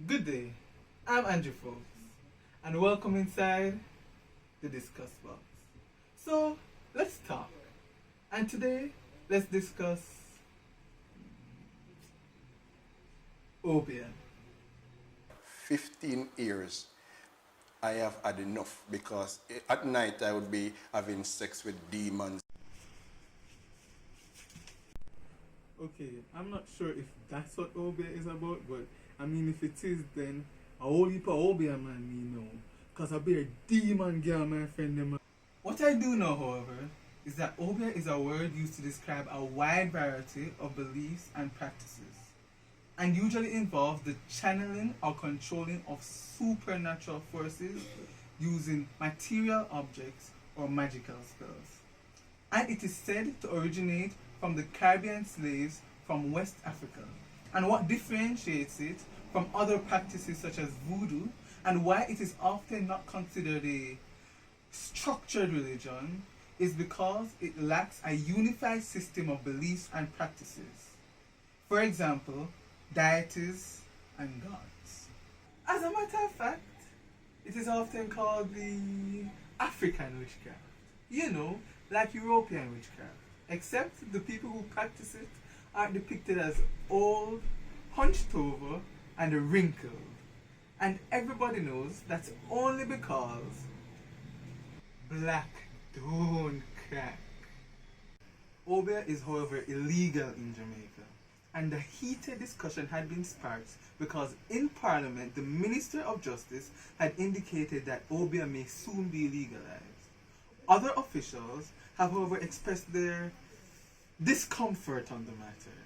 Good day, I'm Anglophone, and welcome inside the Discuss Box. So, let's talk. And today, let's discuss Obeah. 15 years, I have had enough because at night I would be having sex with demons. Okay, I'm not sure if that's what Obeah is about, but I mean, if it is, then a whole heap of Obeah man me know. Because I be a demon girl, my friend. Them. What I do know, however, is that Obeah is a word used to describe a wide variety of beliefs and practices, and usually involves the channeling or controlling of supernatural forces using material objects or magical spells. And it is said to originate from the Caribbean slaves from West Africa. And what differentiates it from other practices such as voodoo, and why it is often not considered a structured religion, is because it lacks a unified system of beliefs and practices. For example, deities and gods. As a matter of fact, it is often called the African witchcraft. You know, like European witchcraft. Except the people who practice it are depicted as old, hunched over, and wrinkled. And everybody knows that's only because black don't crack. Obeah is however illegal in Jamaica, and a heated discussion had been sparked because in Parliament the Minister of Justice had indicated that Obeah may soon be legalized. Other officials have however expressed their discomfort on the matter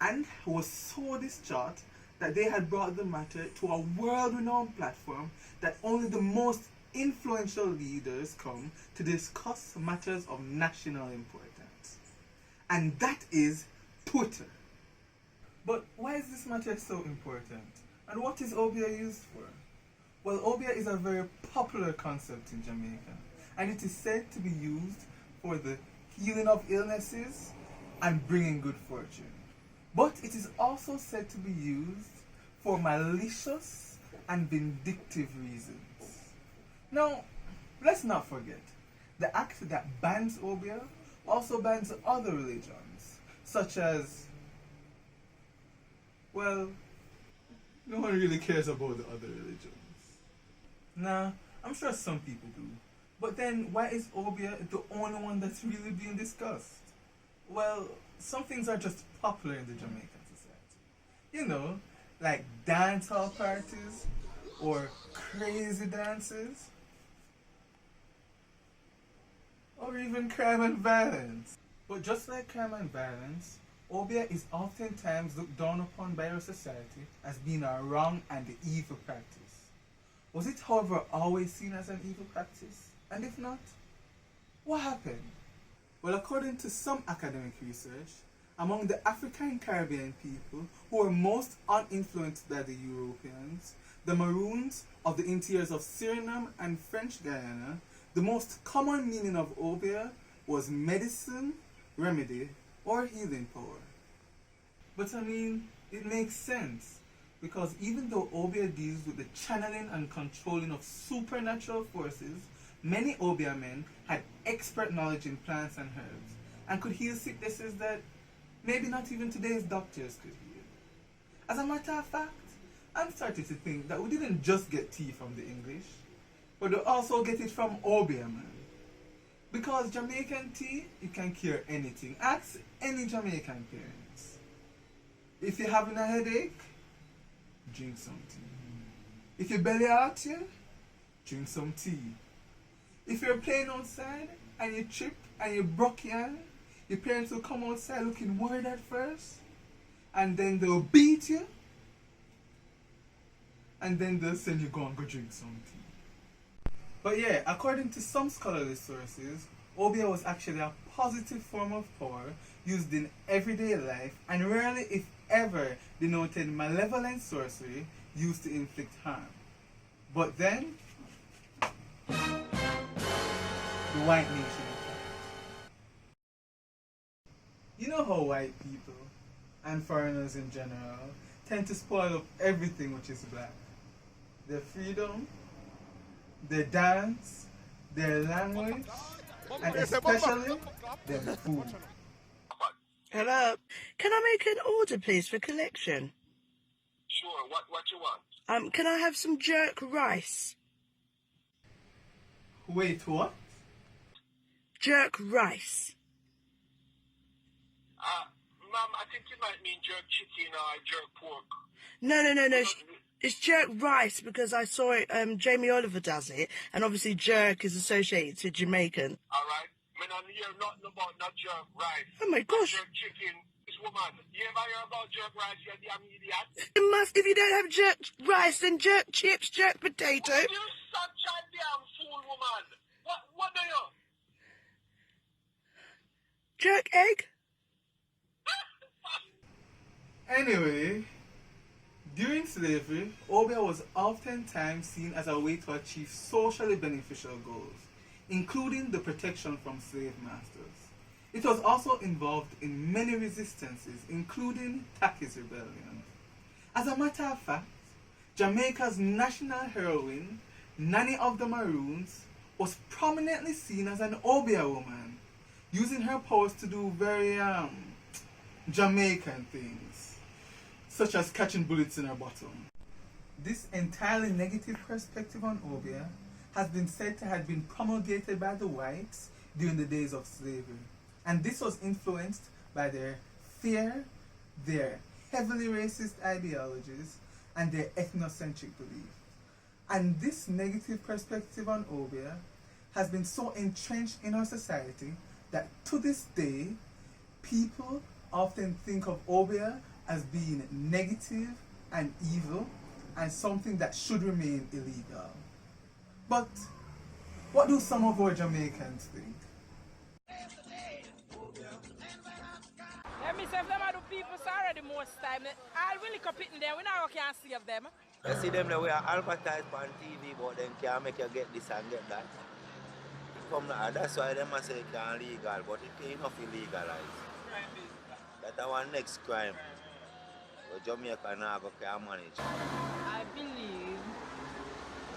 and was so distraught that they had brought the matter to a world-renowned platform that only the most influential leaders come to discuss matters of national importance. And that is Twitter. But why is this matter so important? And what is Obeah used for? Well, Obeah is a very popular concept in Jamaica, and it is said to be used for the healing of illnesses and bringing good fortune. But it is also said to be used for malicious and vindictive reasons. Now, let's not forget, the act that bans Obeah also bans other religions, such as, well, no one really cares about the other religions. Nah, I'm sure some people do. But then, why is Obeah the only one that's really being discussed? Well, some things are just popular in the Jamaican society. You know, like dancehall parties or crazy dances, or even crime and violence. But just like crime and violence, Obeah is oftentimes looked down upon by our society as being a wrong and evil practice. Was it, however, always seen as an evil practice? And if not, what happened? Well, according to some academic research, among the African Caribbean people who were most uninfluenced by the Europeans, the Maroons of the interiors of Suriname and French Guiana, the most common meaning of Obeah was medicine, remedy, or healing power. But I mean, it makes sense, because even though Obeah deals with the channeling and controlling of supernatural forces, many Obeah men had expert knowledge in plants and herbs and could heal sicknesses that maybe not even today's doctors could heal. As a matter of fact, I'm starting to think that we didn't just get tea from the English, but we also get it from Obeah man. Because Jamaican tea, it can cure anything. Ask any Jamaican parents. If you're having a headache, drink some tea. If your belly hurts you, drink some tea. If you're playing outside and you trip and you broke your hand, your parents will come outside looking worried at first, and then they'll beat you, and then they'll send you go and go drink some tea. But yeah, according to some scholarly sources, Obeah was actually a positive form of power used in everyday life and rarely, if ever, denoted malevolent sorcery used to inflict harm. But then, the white nation attacked. You know how white people, and foreigners in general, tend to spoil up everything which is black. Their freedom, their dance, their language, and especially their food. Hello. Can I make an order, please, for collection? Sure, what you want? Can I have some jerk rice? Wait, what? Jerk rice. Ma'am, I think you might mean jerk chicken or jerk pork. No. It's jerk rice because I saw it, Jamie Oliver does it, and obviously jerk is associated to Jamaican. Alright? I don't hear nothing about not jerk rice. Oh my gosh. Jerk chicken. This woman, you ever hear about jerk rice, you damn idiot? You must, if you don't have jerk rice, then jerk chips, jerk potato. You such a damn fool, woman. What do you? Jerk egg? Anyway, during slavery, Obeah was oftentimes seen as a way to achieve socially beneficial goals, including the protection from slave masters. It was also involved in many resistances, including Taki's rebellion. As a matter of fact, Jamaica's national heroine, Nanny of the Maroons, was prominently seen as an Obeah woman, using her powers to do very Jamaican things, such as catching bullets in her bottom. This entirely negative perspective on Obeah has been said to have been promulgated by the whites during the days of slavery, and this was influenced by their fear, their heavily racist ideologies, and their ethnocentric belief. And this negative perspective on Obeah has been so entrenched in our society that to this day, people often think of Obeah as being negative and evil and something that should remain illegal. But what do some of our Jamaicans think? Yeah, me say if them are the people already most time, I'll really compete in there. We now can't save them. You see them the way I advertise on TV, but them can't make you get this and get that. Come now, that's why them say it can't legal, but it ain't enough illegalized. That's our next crime. But Jamaica now can manage. I believe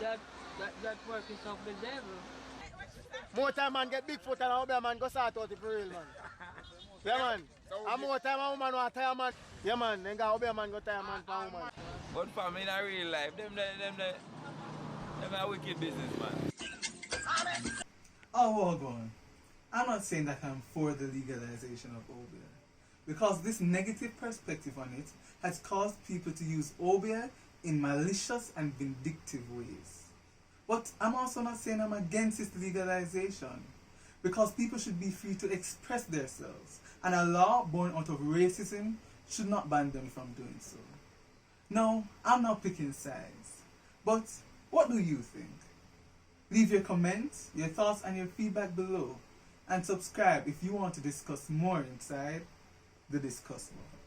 that work is of the devil. More time man get big foot and a Obeah man go start out for real man. Yeah man. And more time a woman want tire man. Yeah man, then got Obeah man go tire man for woman. But for me in a real life, them are wicked business man. Oh, hold on. I'm not saying that I'm for the legalization of Obeah, because this negative perspective on it has caused people to use Obeah in malicious and vindictive ways. But I'm also not saying I'm against its legalization, because people should be free to express themselves, and a law born out of racism should not ban them from doing so. No, I'm not picking sides, but what do you think? Leave your comments, your thoughts and your feedback below, and subscribe if you want to discuss more inside the Discuss Box.